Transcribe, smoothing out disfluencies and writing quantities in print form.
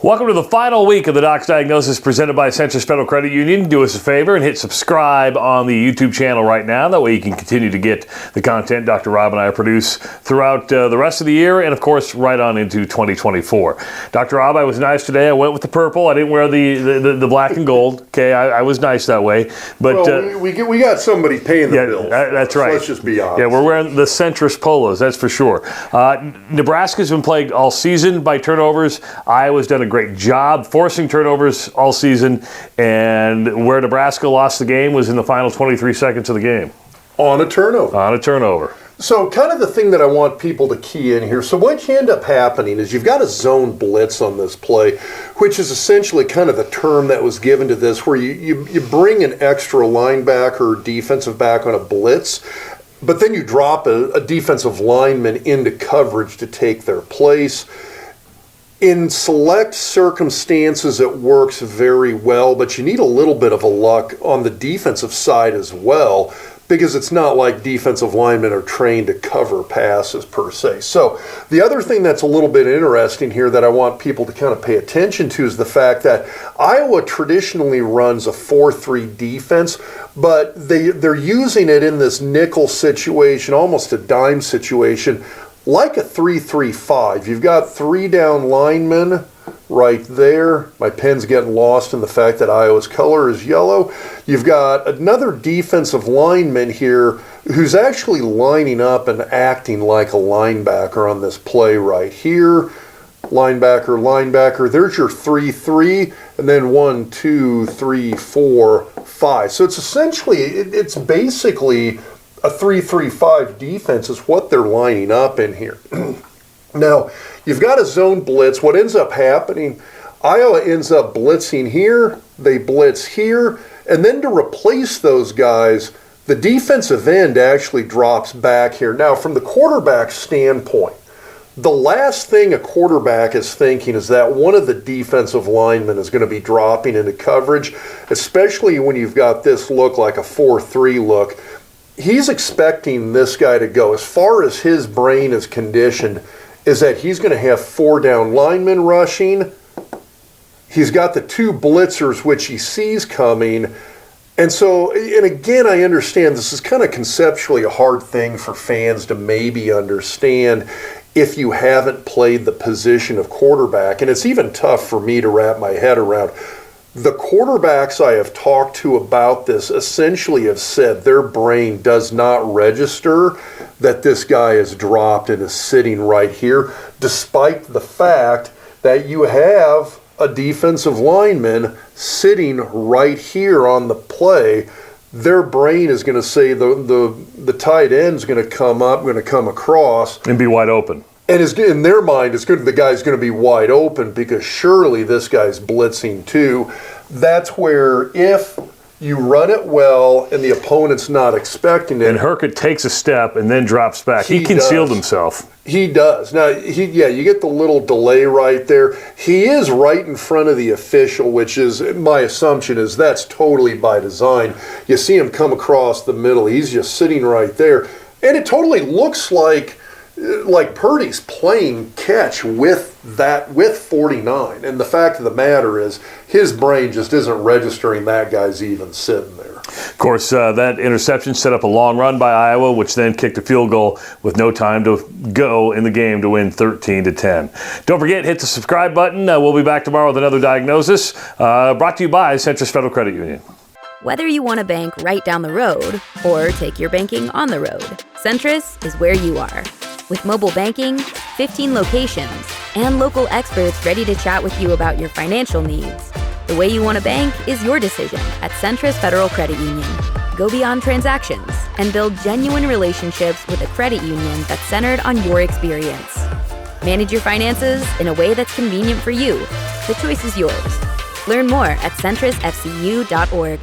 Welcome to the final week of the Doc's Diagnosis presented by Centris Federal Credit Union. Do us a favor and hit subscribe on the YouTube channel right now. That way you can continue to get the content Dr. Rob and I produce throughout the rest of the year and, of course, right on into 2024. Dr. Rob, I was nice today. I went with the purple. I didn't wear the black and gold. Okay, I was nice that way. But well, we got somebody paying the bills. That's right. So let's just be honest. Yeah, we're wearing the Centris polos, that's for sure. Nebraska's been plagued all season by turnovers. Iowa's done a great job forcing turnovers all season, and where Nebraska lost the game was in the final 23 seconds of the game. On a turnover. So kind of the thing that I want people to key in here. So what you end up happening is you've got a zone blitz on this play, which is essentially kind of the term that was given to this, where you bring an extra linebacker or defensive back on a blitz, but then you drop a defensive lineman into coverage to take their place. In select circumstances, it works very well, but you need a little bit of a luck on the defensive side as well, because it's not like defensive linemen are trained to cover passes per se. So the other thing that's a little bit interesting here that I want people to kind of pay attention to is the fact that Iowa traditionally runs a 4-3 defense, but they're using it in this nickel situation, almost a dime situation, like a 3-3-5. You've got 3 down linemen right there. My pen's getting lost in the fact that Iowa's color is yellow. You've got another defensive lineman here who's actually lining up and acting like a linebacker on this play right here. Linebacker. There's your 3-3, and then 1, 2, 3, 4, 5. So it's essentially, it's basically a 3-3-5 defense is what they're lining up in here. Now, you've got a zone blitz. What ends up happening, Iowa ends up blitzing here, they blitz here, and then to replace those guys, the defensive end actually drops back here. Now, from the quarterback standpoint, the last thing a quarterback is thinking is that one of the defensive linemen is going to be dropping into coverage, especially when you've got this look like a 4-3 look. He's expecting this guy to go. As far as his brain is conditioned, is that he's going to have 4 down linemen rushing. He's got the 2 blitzers, which he sees coming. And so, and again, I understand this is kind of conceptually a hard thing for fans to maybe understand if you haven't played the position of quarterback. And it's even tough for me to wrap my head around. The quarterbacks I have talked to about this essentially have said their brain does not register that this guy is dropped and is sitting right here, despite the fact that you have a defensive lineman sitting right here on the play. Their brain is going to say the tight end's going to come up, going to come across. And be wide open. And in their mind, the guy's going to be wide open because surely this guy's blitzing too. That's where if you run it well and the opponent's not expecting it. And Herkett takes a step and then drops back. He concealed himself. He does. Now, you get the little delay right there. He is right in front of the official, which is, my assumption is that's totally by design. You see him come across the middle. He's just sitting right there. And it totally looks like Purdy's playing catch with 49. And the fact of the matter is his brain just isn't registering that guy's even sitting there. Of course, that interception set up a long run by Iowa, which then kicked a field goal with no time to go in the game to win 13-10. Don't forget, hit the subscribe button. We'll be back tomorrow with another diagnosis brought to you by Centris Federal Credit Union. Whether you want to bank right down the road or take your banking on the road, Centris is where you are. With mobile banking, 15 locations, and local experts ready to chat with you about your financial needs, the way you want to bank is your decision at Centris Federal Credit Union. Go beyond transactions and build genuine relationships with a credit union that's centered on your experience. Manage your finances in a way that's convenient for you. The choice is yours. Learn more at centrisfcu.org.